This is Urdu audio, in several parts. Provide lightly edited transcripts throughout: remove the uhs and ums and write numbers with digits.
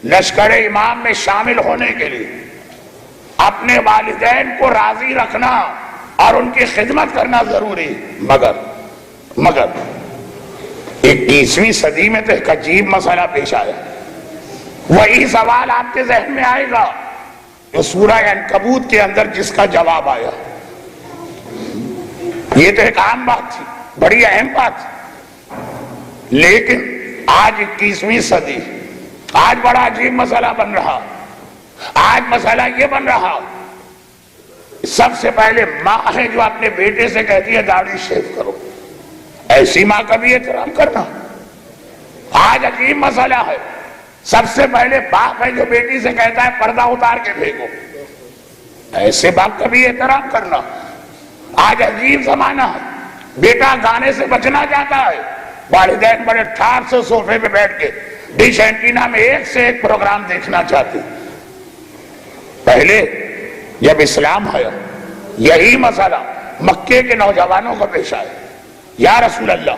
لشکر امام میں شامل ہونے کے لیے اپنے والدین کو راضی رکھنا اور ان کی خدمت کرنا ضروری، مگر 21ویں صدی میں تو ایک عجیب مسئلہ پیش آیا۔ وہی سوال آپ کے ذہن میں آئے گا جو سورہ عنکبوت کے اندر جس کا جواب آیا۔ یہ تو ایک عام بات تھی، بڑی اہم بات تھی، لیکن آج 21ویں صدی، آج بڑا عجیب مسئلہ بن رہا۔ آج مسئلہ یہ بن رہا، سب سے پہلے ماں ہے جو اپنے بیٹے سے کہتی ہے داڑھی شیو کرو، ایسی ماں کا بھی احترام کرنا۔ آج عجیب مسئلہ ہے، سب سے پہلے باپ ہے جو بیٹی سے کہتا ہے پردہ اتار کے پھینکو، ایسے باپ کا بھی احترام کرنا۔ آج عجیب زمانہ ہے، بیٹا گانے سے بچنا چاہتا ہے، والدین بڑے ٹھار سے صوفے پہ بیٹھ کے ڈش اینٹینا میں ایک سے ایک پروگرام دیکھنا چاہتے۔ پہلے جب اسلام آیا یہی مسئلہ مکے کے نوجوانوں کو پیش آیا، یا رسول اللہ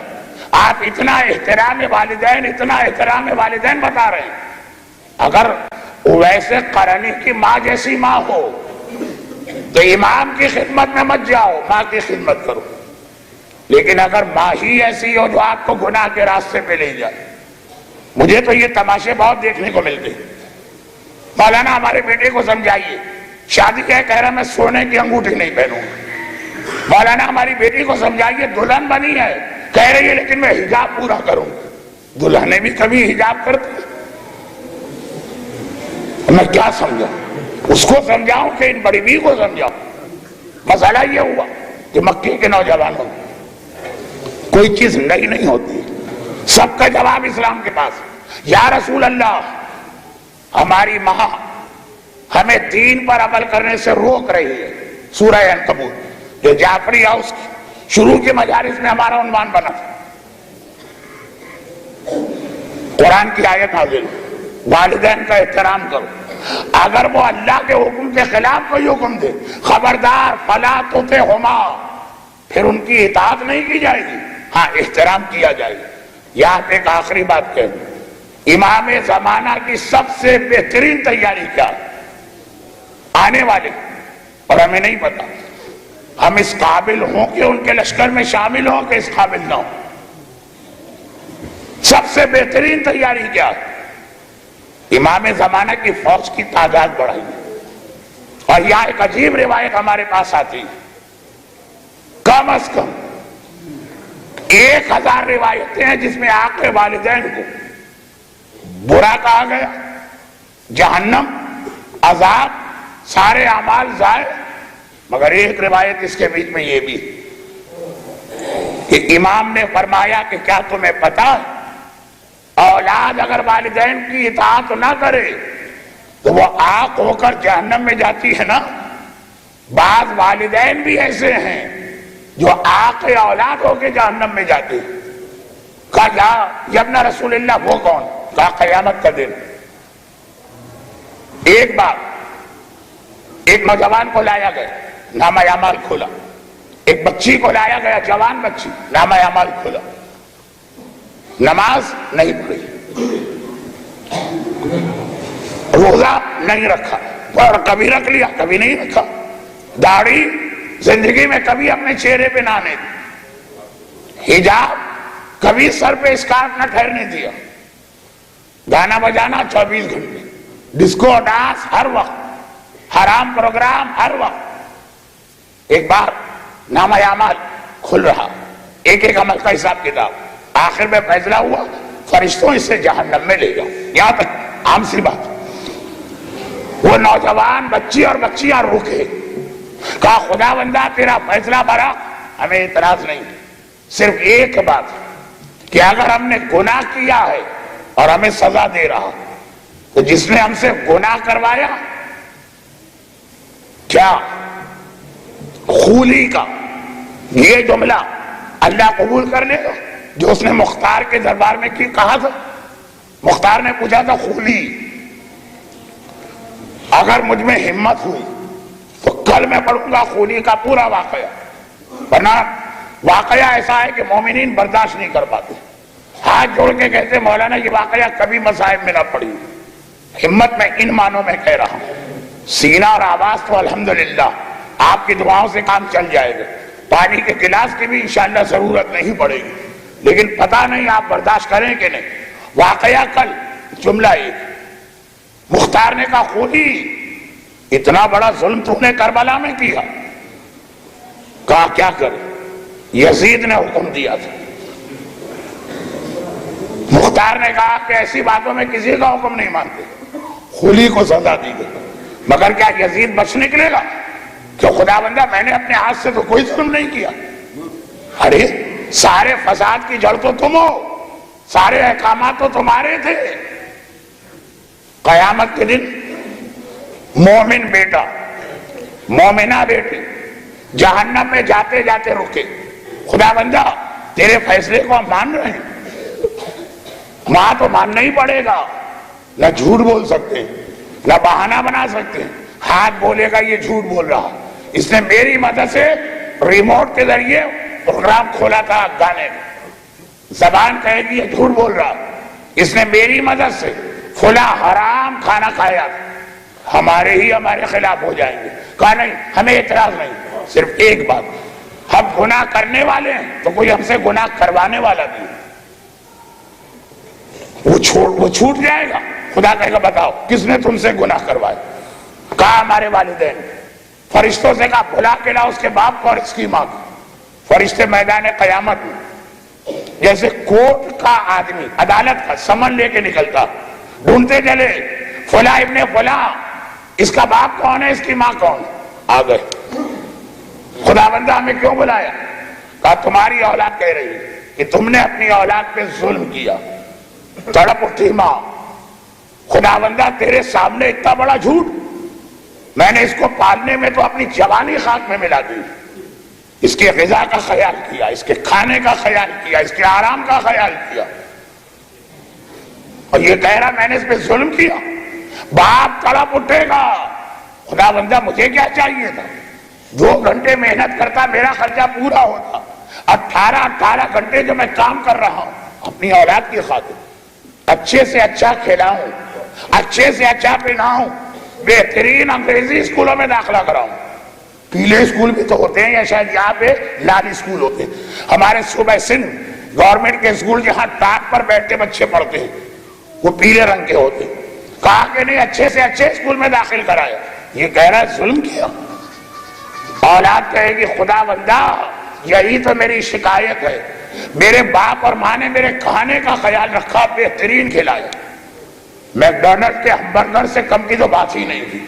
آپ اتنا احترام والدین بتا رہے ہیں، اگر ویسے قرنی کی ماں جیسی ماں ہو تو امام کی خدمت میں مت جاؤ، ماں کی خدمت کرو، لیکن اگر ماں ہی ایسی ہو جو آپ کو گناہ کے راستے پہ لے جائے۔ مجھے تو یہ تماشے بہت دیکھنے کو ملتے ہیں۔ مولانا ہمارے بیٹے کو سمجھائیے، شادی کہہ رہا میں سونے کی انگوٹھی نہیں پہنوں گا۔ مولانا ہماری بیٹی کو سمجھائیے، دلہن بنی ہے، کہہ رہی ہے لیکن میں حجاب پورا کروں گا۔ دلہنیں بھی کبھی حجاب کرتی ہیں؟ میں کیا سمجھاؤں؟ اس کو سمجھاؤں کہ ان بڑی بی کو سمجھاؤں؟ مسئلہ یہ ہوا کہ مکے کے نوجوانوں کوئی چیز نئی نہیں ہوتی، سب کا جواب اسلام کے پاس۔ یا رسول اللہ ہماری ماں ہمیں دین پر عمل کرنے سے روک رہی ہے، سورہ عنکبوت جو جعفری ہاؤس کی شروع کے مجالس میں ہمارا عنوان بنا تھا۔ قرآن کی آیت نازل، والدین کا احترام کرو، اگر وہ اللہ کے حکم کے خلاف کوئی حکم دے خبردار فلا تطعہما، پھر ان کی اطاعت نہیں کی جائے گی، ہاں احترام کیا جائے گا۔ یہاں پہ ایک آخری بات کہہ دوں، امام زمانہ کی سب سے بہترین تیاری کیا آنے والے، اور ہمیں نہیں پتا ہم اس قابل ہوں کہ ان کے لشکر میں شامل ہوں کہ اس قابل نہ ہوں۔ سب سے بہترین تیاری کیا؟ امام زمانہ کی فوج کی تعداد بڑھائی، اور یہاں ایک عجیب روایت ہمارے پاس آتی ہے، کم از کم 1000 روایتیں ہیں جس میں آق والدین کو برا کہا گیا، جہنم، عذاب، سارے اعمال ضائع، مگر ایک روایت اس کے بیچ میں یہ بھی کہ امام نے فرمایا کہ کیا تمہیں پتا ہے اولاد اگر والدین کی اطاعت نہ کرے تو وہ آق ہو کر جہنم میں جاتی ہے نا؟ بعض والدین بھی ایسے ہیں جو آق اولاد ہو کے جہنم میں جاتے ہیں۔ کہا یا ابن رسول اللہ وہ کون؟ کہا قیامت کا دن۔ ایک بار ایک نوجوان کو لایا گیا، نامہ اعمال کھولا، ایک بچی کو لایا گیا، جوان بچی، نامہ اعمال کھولا، نماز نہیں پڑھی، روزہ نہیں رکھا، اور کبھی رکھ لیا کبھی نہیں رکھا، داڑھی زندگی میں کبھی اپنے چہرے پہ نہ آنے دی، حجاب کبھی سر پہ اسکارف نہ ٹھہرنے دیا، گانا بجانا 24 گھنٹے، ڈسکو ڈانس ہر وقت، حرام پروگرام ہر وقت۔ ایک بار نامہ اعمال کھل رہا، ایک ایک عمل کا حساب کتاب، آخر میں فیصلہ ہوا فرشتوں اسے جہنم میں لے جاؤ۔ یہاں تک عام سی بات۔ وہ نوجوان بچی اور بچیاں روکے، کہا خدا بندہ تیرا فیصلہ برا، ہمیں اعتراض نہیں، صرف ایک بات کہ اگر ہم نے گناہ کیا ہے اور ہمیں سزا دے رہا تو جس نے ہم سے گناہ کروایا کیا خولی کا یہ جملہ اللہ قبول کر لے گا جو اس نے مختار کے دربار میں کی کہا تھا؟ مختار نے پوچھا تھا خولی اگر مجھ میں ہمت ہوئی تو کل میں پڑھوں گا خولی کا پورا واقعہ، ورنہ واقعہ ایسا ہے کہ مومنین برداشت نہیں کر پاتے، ہاتھ جوڑ کے کہتے مولانا یہ واقعہ کبھی مصائب میں نہ پڑی، ہمت میں ان معنوں میں کہہ رہا ہوں. سینہ اور آواز تو الحمدللہ آپ کی دعاؤں سے کام چل جائے گا. پانی کے گلاس کی بھی انشاءاللہ ضرورت نہیں پڑے گی. لیکن پتہ نہیں آپ برداشت کریں کہ نہیں. واقعہ کل جملہ ایک مختار نے کہا خودی اتنا بڑا ظلم تو نے کربلا میں کیا. کہا کیا کرے, یزید نے حکم دیا تھا. مختار نے کہا کہ ایسی باتوں میں کسی کا حکم نہیں مانتے. خلی کو سزا دی گئی. مگر کیا یزید بچ نکلے گا؟ کہ خدا بندہ میں نے اپنے ہاتھ سے تو کوئی ظلم نہیں کیا. ارے سارے فساد کی جڑ تو تم ہو, سارے احکامات تو تمہارے تھے. قیامت کے دن مومن بیٹا مومنہ بیٹی جہنم میں جاتے جاتے رکے. خدا بندہ تیرے فیصلے کو ہم مان رہے ہیں. وہاں تو ماننا ہی پڑے گا. نہ جھوٹ بول سکتے نہ بہانہ بنا سکتے. ہاتھ بولے گا یہ جھوٹ بول رہا, اس نے میری مدد سے ریموٹ کے ذریعے پروگرام کھولا تھا گانے میں. زبان کہے گی یہ جھوٹ بول رہا, اس نے میری مدد سے فلاں حرام کھانا کھایا. ہمارے خلاف ہو جائیں گے. کہا نہیں, ہمیں اعتراض نہیں, صرف ایک بات, ہم گناہ کرنے والے ہیں تو کوئی ہم سے گناہ کروانے والا نہیں. وہ چھوٹ جائے گا. خدا کہے گا بتاؤ کس نے تم سے گناہ کوائے؟ کہا ہمارے والدین. فرشتوں سے کہا بھلا کے لاؤ اس کے باپ کو اور اس کی ماں کو. فرشتے میدان قیامت میں جیسے کورٹ کا آدمی عدالت کا سمن لے کے نکلتا, ڈھونڈتے چلے فلاں ابن فلاں, اس کا باپ کون ہے, اس کی ماں کون ہے. آ گئے. خدا بندہ ہمیں کیوں بلایا؟ کہا تمہاری اولاد کہہ رہی ہے کہ تم نے اپنی اولاد پہ ظلم کیا. تڑپ اٹھی ماں. خدا بندہ تیرے سامنے اتنا بڑا جھوٹ, میں نے اس کو پالنے میں تو اپنی جوانی خاک میں ملا دی. اس کے غذا کا خیال کیا, اس کے کھانے کا خیال کیا, اس کے آرام کا خیال کیا, اور یہ کہہ رہا میں نے اس پہ ظلم کیا. باپ تڑپ اٹھے گا. خدا بندہ مجھے کیا چاہیے تھا؟ 2 گھنٹے محنت کرتا میرا خرچہ پورا ہوتا. 18 گھنٹے جو میں کام کر رہا ہوں اپنی اولاد کی خاطر, اچھے سے اچھا کھلاؤں, اچھے سے اچھا پہناؤں, بہترین انگریزی اسکولوں میں داخلہ کراؤں. پیلے اسکول بھی تو ہوتے ہیں یا شاید یہاں پہ لال اسکول ہوتے ہیں. ہمارے صوبہ سندھ گورنمنٹ کے اسکول جہاں ٹاٹ پر بیٹھ کے بچے پڑھتے ہیں وہ پیلے رنگ کے ہوتے ہیں. کہا کہ نہیں اچھے سے اچھے اسکول میں داخل کرایا. یہ کہہ رہا ہے ظلم کیا. اولاد کہے گی خدا بندہ یہی تو میری شکایت ہے, میرے باپ اور ماں نے میرے کھانے کا خیال رکھا, بہترین کھلایا. میکڈونلڈ کے ہمبرگر سے کم کی تو بات ہی نہیں کی,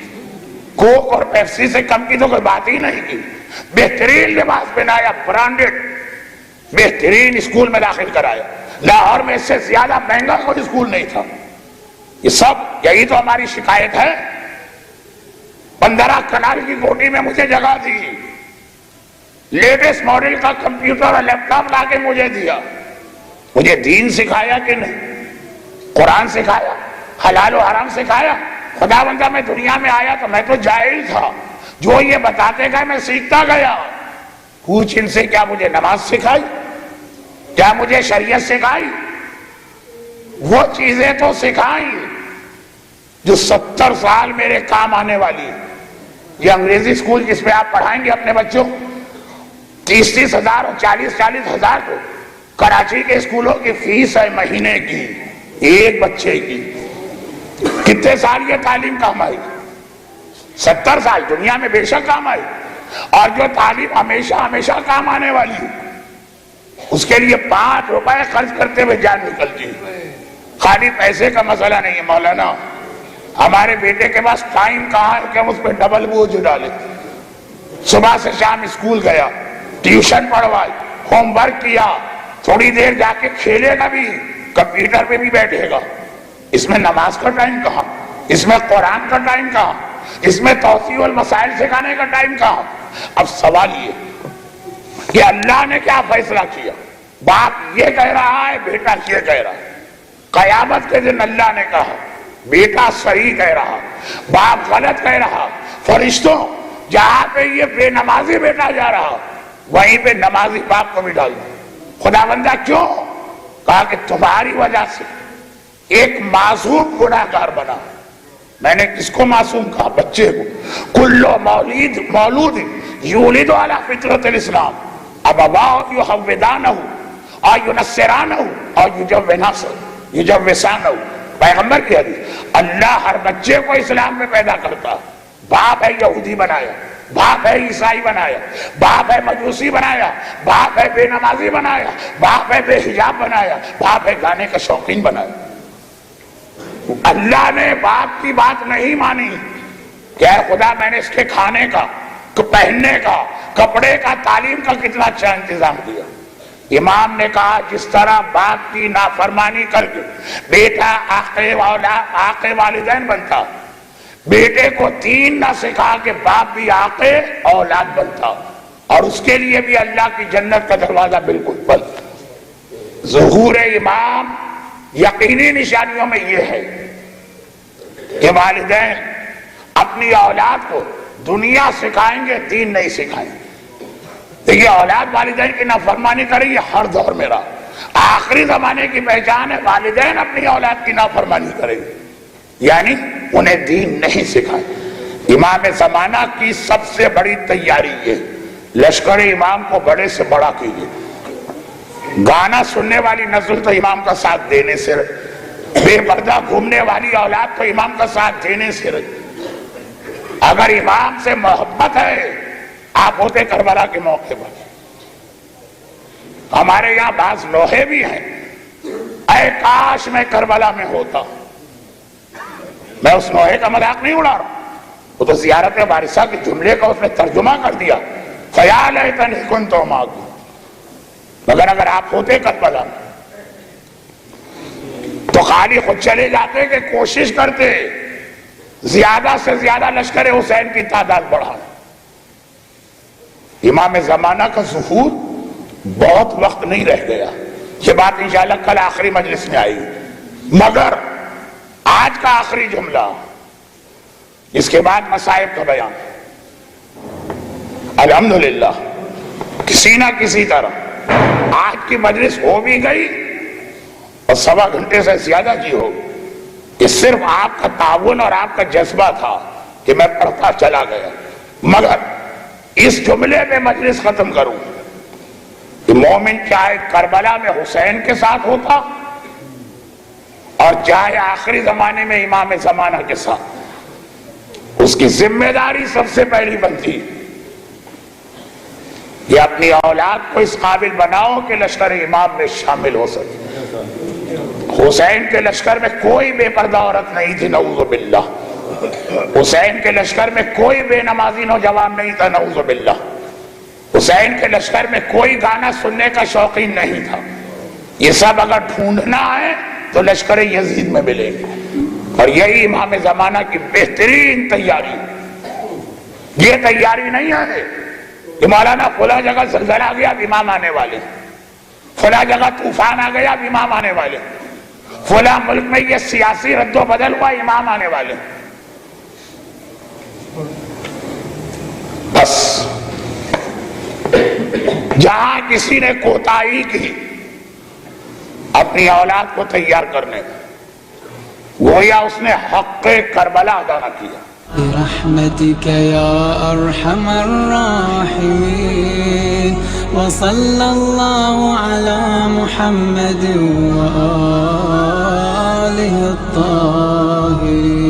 کوک اور پیپسی سے کم کی تو کوئی بات ہی نہیں کی. بہترین لباس پہنایا, برانڈڈ, بہترین اسکول میں داخل کرایا. لاہور میں اس سے زیادہ مہنگا کوئی اسکول نہیں تھا. یہ سب یہی تو ہماری شکایت ہے. 15 کنال کی کوٹھی میں مجھے جگہ دی, لیٹسٹ ماڈل کا کمپیوٹر اور لیپ ٹاپ لا کے مجھے دیا. مجھے دین سکھایا کہ نہیں؟ قرآن سکھایا, حلال و حرام سکھایا. خدا بندہ میں دنیا میں آیا تو میں تو جاہل تھا, جو یہ بتاتے گئے میں سیکھتا گیا. پوچھ ان سے کیا مجھے نماز سکھائی, کیا مجھے شریعت سکھائی؟ وہ چیزیں تو سکھائیں جو 70 سال میرے کام آنے والی. یہ انگریزی اسکول جس میں آپ پڑھائیں گے اپنے بچوں 30 ہزار اور 40 ہزار کو, کراچی کے اسکولوں کی فیس ہے مہینے کی, ایک بچے کی. کتنے سال یہ تعلیم کام آئی؟ 70 سال. دنیا میں بے شک کام آئی, اور جو تعلیم ہمیشہ کام آنے والی ہے اس کے لیے 5 روپے خرچ کرتے ہوئے جان نکلتی ہے. خالی پیسے کا مسئلہ نہیں ہے مولانا. ہمارے بیٹے کے پاس ٹائم کہاں ہے کہ ہم اس پہ ڈبل بوجھ ڈالیں. صبح سے شام اسکول گیا, ٹیوشن پڑھوائی, ہوم ورک کیا, تھوڑی دیر جا کے کھیلے گا بھی, کمپیوٹر پہ بھی بیٹھے گا. اس میں نماز کا ٹائم کہاں, اس میں قرآن کا ٹائم کہاں, اس میں توسیع المسائل سکھانے کا ٹائم کہاں؟ اب سوال یہ کہ اللہ نے کیا فیصلہ کیا؟ باپ یہ کہہ رہا ہے, بیٹا یہ کہہ رہا ہے. قیامت کے دن اللہ نے کہا بیٹا صحیح کہہ رہا, باپ غلط کہہ رہا. فرشتوں جہاں پہ یہ بے نمازی بیٹا جا رہا وہیں پہ نمازی باپ کو بھی ڈال دو. خدا بندہ کیوں؟ کہا کہ تمہاری وجہ سے ایک معصوم گناہگار بنا, میں نے کس کو معصوم کہا؟ بچے کو. کل مولود یولد علی فطرت الاسلام ابواہ یحودانہ اور ینصرانہ اور یجوسانہ. پیغمبر کی حدیث. اللہ ہر بچے کو اسلام میں پیدا کرتا. باپ ہے یہودی بنایا، باپ ہے عیسائی بنایا، باپ ہے مجوسی بنایا، باپ ہے بے نمازی بنایا، باپ ہے بے حجاب بنایا، باپ ہے گانے کا شوقین بنایا. اللہ نے باپ کی بات نہیں مانی کہ اے خدا میں نے اس کے کھانے کا، پہننے کا، کپڑے کا، تعلیم کا کتنا اچھا انتظام دیا. امام نے کہا جس طرح باپ کی نافرمانی کر کے بیٹا آق والدین بنتا، بیٹے کو دین نہ سکھا کے باپ بھی آق اولاد بنتا، اور اس کے لیے بھی اللہ کی جنت کا دروازہ بالکل بند. ظہور امام یقینی نشانیوں میں یہ ہے کہ والدین اپنی اولاد کو دنیا سکھائیں گے، دین نہیں سکھائیں گے. دیکھیے اولاد والدین کی نافرمانی کرے یہ ہر دور میں رہا. آخری زمانے کی پہچان ہے والدین اپنی اولاد کی نافرمانی کریں گے، یعنی انہیں دین نہیں سکھائیں. امام زمانہ کی سب سے بڑی تیاری یہ لشکر امام کو بڑے سے بڑا کیجیے. گانا سننے والی نسل تو امام کا ساتھ دینے سے رہے، بے پردہ گھومنے والی اولاد تو امام کا ساتھ دینے سے رہے. اگر امام سے محبت ہے، آپ ہوتے کربلا کے موقع پر. ہمارے یہاں بعض لوہے بھی ہیں، اے کاش میں کربلا میں ہوتا. میں اس لوہے کا مذاق نہیں اڑا رہا ہوں، وہ تو زیارت وارثہ کے جملے کا اس نے ترجمہ کر دیا. خیال ہے تن کن تو ماگو، مگر اگر آپ ہوتے کربلا میں تو خالی خود چلے جاتے کہ کوشش کرتے زیادہ سے زیادہ لشکر حسین کی تعداد بڑھانے. امام زمانہ کا ظہور بہت وقت نہیں رہ گیا. یہ بات انشاءاللہ کل آخری مجلس میں آئی گی، مگر آج کا آخری جملہ، اس کے بعد مصائب کا بیان. الحمدللہ کسی نہ کسی طرح آج کی مجلس ہو بھی گئی اور 1.25 گھنٹے سے زیادہ کی ہو. یہ صرف آپ کا تعاون اور آپ کا جذبہ تھا کہ میں پڑھتا چلا گیا. مگر اس جملے میں مجلس ختم کروں کہ مومن چاہے کربلا میں حسین کے ساتھ ہوتا اور چاہے آخری زمانے میں امام زمانہ کے ساتھ، اس کی ذمہ داری سب سے پہلی بنتی کہ اپنی اولاد کو اس قابل بناؤ کہ لشکر امام میں شامل ہو سکے. حسین کے لشکر میں کوئی بے پردہ عورت نہیں تھی، نعوذ باللہ. حسین کے لشکر میں کوئی بے نمازی نوجوان نہیں تھا، نعوذ باللہ. حسین کے لشکر میں کوئی گانا سننے کا شوقین نہیں تھا. یہ سب اگر ڈھونڈنا ہے تو لشکر یزید میں ملے گے، اور یہی امام زمانہ کی بہترین تیاری. یہ تیاری نہیں ہے کہ مولانا فلاں جگہ زلزلہ آ گیا اب امام آنے والے، فلاں جگہ طوفان آ گیا اب امام آنے والے، فلاں ملک میں یہ سیاسی رد و بدل ہوا امام آنے والے. بس جہاں کسی نے کوتاہی کی اپنی اولاد کو تیار کرنے گویا اس نے حق کربلا ادا نہ کیا. برحمتك يا أرحم الراحمين وصلى الله على محمد وآله الطاهرين.